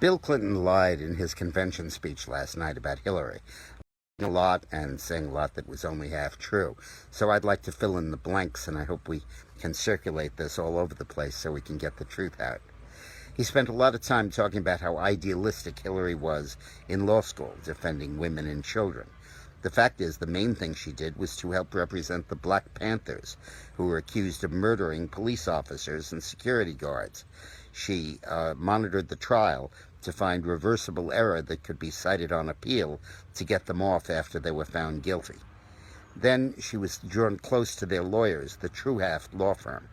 Bill Clinton lied in his convention speech last night about Hillary. A lot and saying a lot that was only half true. So I'd like to fill in the blanks, and I hope we can circulate this all over the place so we can get the truth out. He spent a lot of time talking about how idealistic Hillary was in law school, defending women and children. The fact is, the main thing she did was to help represent the Black Panthers, who were accused of murdering police officers and security guards. She monitored the trial to find reversible error that could be cited on appeal to get them off after they were found guilty. Then she was drawn close to their lawyers, the Truhaft law firm,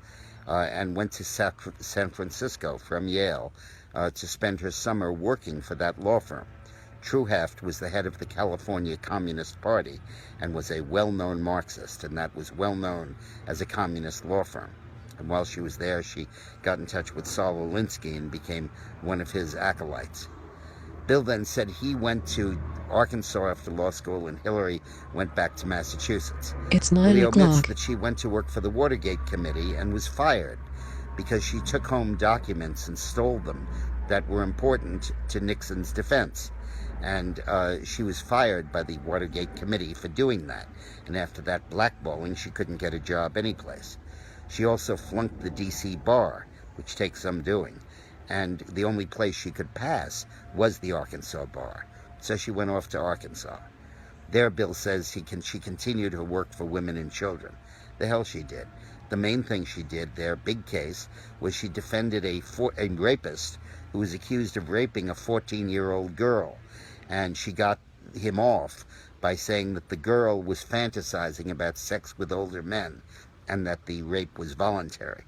and went to San Francisco from Yale to spend her summer working for that law firm. Truhaft was the head of the California Communist Party and was a well-known Marxist, and that was well known as a communist law firm. And while she was there, she got in touch with Saul Alinsky and became one of his acolytes. Bill then said he went to Arkansas after law school, and Hillary went back to Massachusetts. It's 9 He o'clock. admits that she went to work for the Watergate Committee and was fired because she took home documents and stole them that were important to Nixon's defense. And she was fired by the Watergate Committee for doing that. And after that blackballing, she couldn't get a job anyplace. She also flunked the D.C. bar, which takes some doing. And the only place she could pass was the Arkansas bar. So she went off to Arkansas. There, Bill says she continued her work for women and children. The hell she did. The main thing she did there, big case, was she defended a rapist who was accused of raping a 14-year-old girl. And she got him off by saying that the girl was fantasizing about sex with older men and that the rape was voluntary.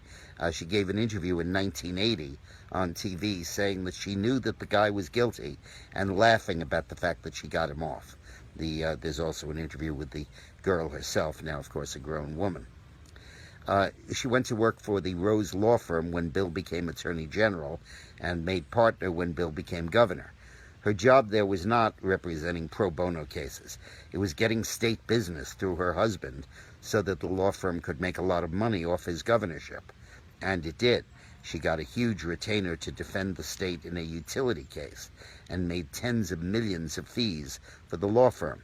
She gave an interview in 1980 on TV saying that she knew that the guy was guilty and laughing about the fact that she got him off. There's also an interview with the girl herself, now of course a grown woman. She went to work for the Rose Law Firm when Bill became Attorney General and made partner when Bill became governor. Her job there was not representing pro bono cases. It was getting state business through her husband so that the law firm could make a lot of money off his governorship. And it did. She got a huge retainer to defend the state in a utility case and made tens of millions of fees for the law firm.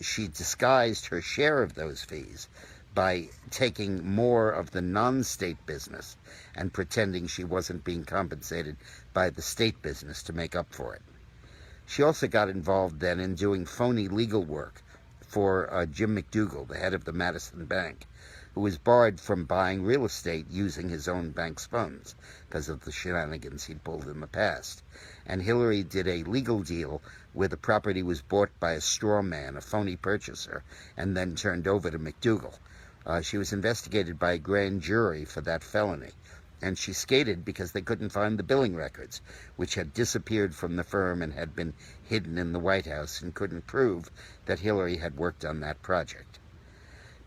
She disguised her share of those fees by taking more of the non-state business and pretending she wasn't being compensated by the state business to make up for it. She also got involved then in doing phony legal work for Jim McDougal, the head of the Madison Bank, who was barred from buying real estate using his own bank's funds because of the shenanigans he'd pulled in the past. And Hillary did a legal deal where the property was bought by a straw man, a phony purchaser, and then turned over to McDougal. She was investigated by a grand jury for that felony. And she skated because they couldn't find the billing records, which had disappeared from the firm and had been hidden in the White House, and couldn't prove that Hillary had worked on that project.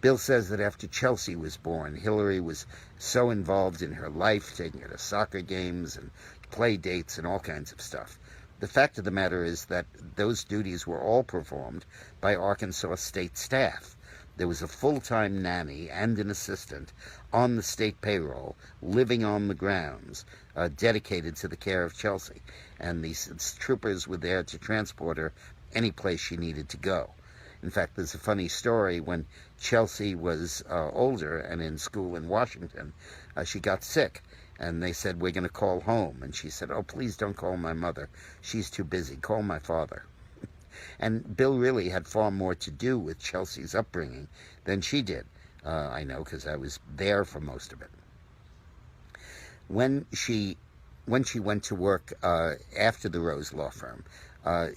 Bill says that after Chelsea was born, Hillary was so involved in her life, taking her to soccer games and play dates and all kinds of stuff. The fact of the matter is that those duties were all performed by Arkansas state staff. There was a full-time nanny and an assistant on the state payroll, living on the grounds, dedicated to the care of Chelsea. And these troopers were there to transport her any place she needed to go. In fact, there's a funny story. When Chelsea was older and in school in Washington, she got sick. And they said, "We're going to call home." And she said, "Oh, please don't call my mother. She's too busy. Call my father." And Bill really had far more to do with Chelsea's upbringing than she did. I know, because I was there for most of it. When she went to work after the Rose Law Firm,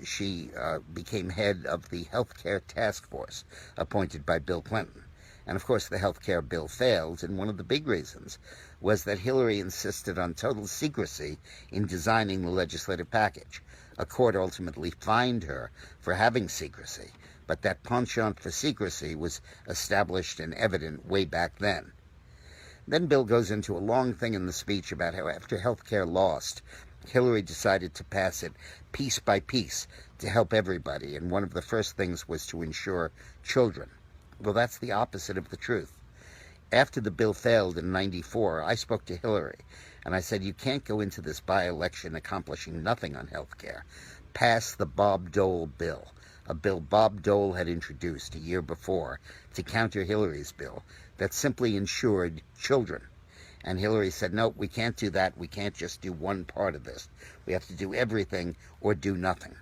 she became head of the healthcare task force appointed by Bill Clinton. And of course the healthcare bill failed, and one of the big reasons was that Hillary insisted on total secrecy in designing the legislative package. A court ultimately fined her for having secrecy, but that penchant for secrecy was established and evident way back then. Then Bill goes into a long thing in the speech about how after healthcare lost, Hillary decided to pass it piece by piece to help everybody, and one of the first things was to insure children. Well, that's the opposite of the truth. After the bill failed in '94, I spoke to Hillary, And I said, you can't go into this by-election accomplishing nothing on health care. Pass the Bob Dole bill, a bill Bob Dole had introduced a year before to counter Hillary's bill that simply insured children. And Hillary said, no, we can't do that. We can't just do one part of this. We have to do everything or do nothing.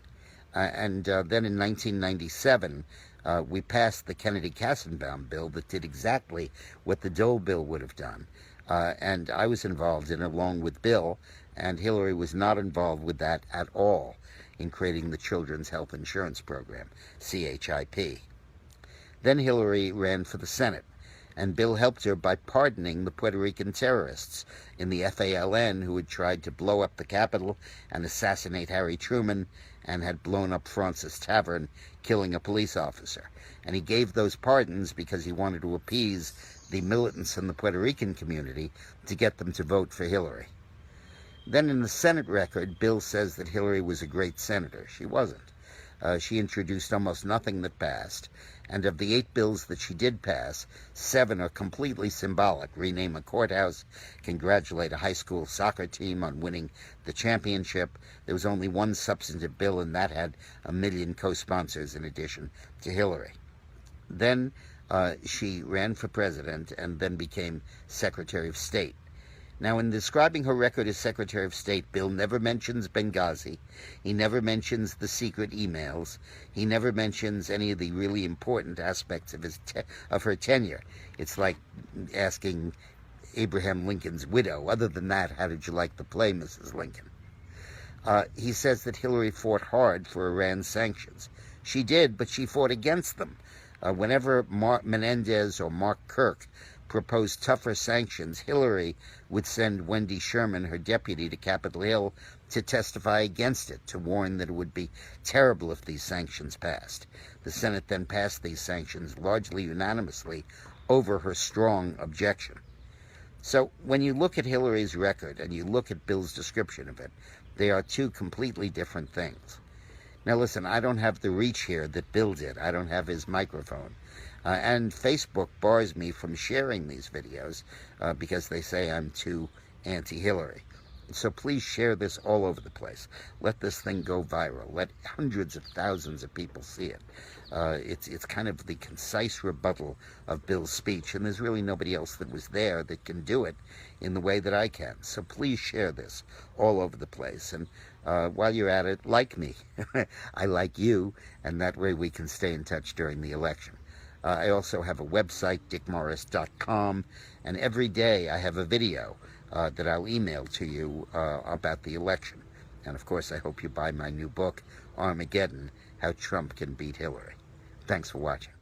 And then in 1997, we passed the Kennedy-Kassenbaum bill that did exactly what the Dole bill would have done. And I was involved in it along with Bill, and Hillary was not involved with that at all in creating the Children's Health Insurance Program, CHIP. Then Hillary ran for the Senate, and Bill helped her by pardoning the Puerto Rican terrorists in the FALN who had tried to blow up the Capitol and assassinate Harry Truman and had blown up Francis Tavern, killing a police officer. And he gave those pardons because he wanted to appease the militants in the Puerto Rican community to get them to vote for Hillary. Then in the Senate record, Bill says that Hillary was a great senator. She wasn't. She introduced almost nothing that passed, and of the 8 bills that she did pass, 7 are completely symbolic. Rename a courthouse, congratulate a high school soccer team on winning the championship. There was only one substantive bill, and that had 1 million co-sponsors in addition to Hillary. Then she ran for president and then became Secretary of State. Now, in describing her record as Secretary of State, Bill never mentions Benghazi. He never mentions the secret emails. He never mentions any of the really important aspects of her tenure. It's like asking Abraham Lincoln's widow, other than that, how did you like the play, Mrs. Lincoln? He says that Hillary fought hard for Iran's sanctions. She did, but she fought against them. Whenever Mark Menendez or Mark Kirk proposed tougher sanctions, Hillary would send Wendy Sherman, her deputy, to Capitol Hill to testify against it, to warn that it would be terrible if these sanctions passed. The Senate then passed these sanctions largely unanimously over her strong objection. So when you look at Hillary's record and you look at Bill's description of it, they are 2 completely different things. Now listen, I don't have the reach here that Bill did. I don't have his microphone. And Facebook bars me from sharing these videos because they say I'm too anti-Hillary. So please share this all over the place. Let this thing go viral. Let hundreds of thousands of people see it. It's kind of the concise rebuttal of Bill's speech, and there's really nobody else that was there that can do it in the way that I can. So please share this all over the place. And while you're at it, like me. I like you, and that way we can stay in touch during the election. I also have a website, dickmorris.com, and every day I have a video that I'll email to you about the election. And of course, I hope you buy my new book, Armageddon, How Trump Can Beat Hillary. Thanks for watching.